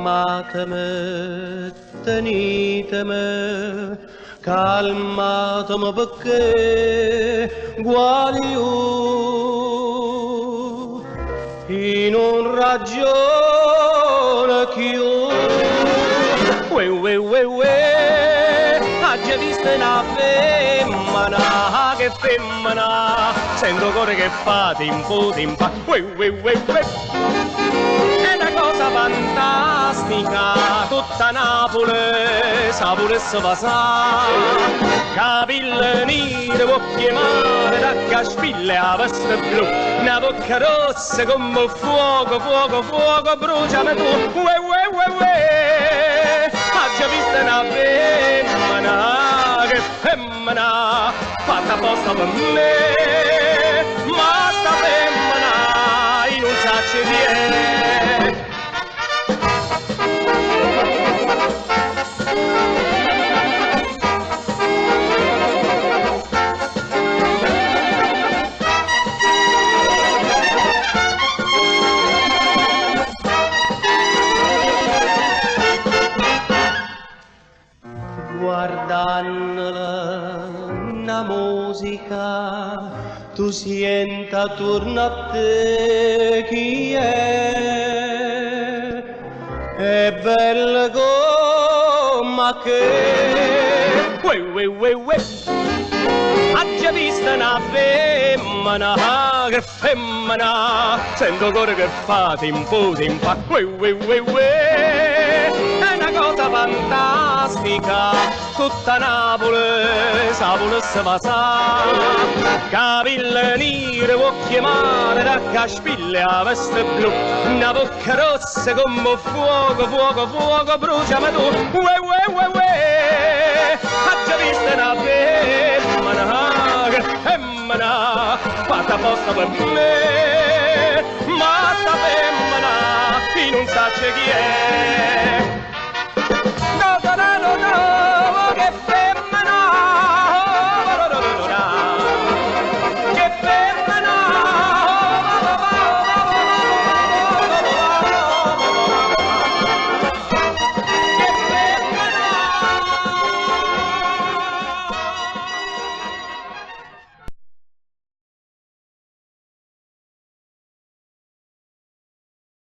Fermatemi, tenitemi, calmatemi perché guaglio in un ragione più. Ha già visto una femmina, che femmina, sento cuore che fa timpo. È una cosa fantastica, tutta Napoli sa volesse passare. Capille nere, occhi mare, raccaspille a veste blu, una bocca rossa come fuoco, bruciami tu. Ha già visto una femmina, che femmina, fatta apposta per me, ma sta femmina non sa ci viene. Guardandola una musica, tu senti attorno a te chi è bella come che. Ha già visto una femmina, che femmina, sento cuore che fa timpo. È una cosa fantastica, tutta Napoli sa volesse passare. Capille nere, occhi mare, raccaspille a veste blu, una bocca rossa come fuoco, bruciami tu. Ha già visto una femmina, che femmina, fatta apposta per me, ma sta femmina non sa chi è. No, che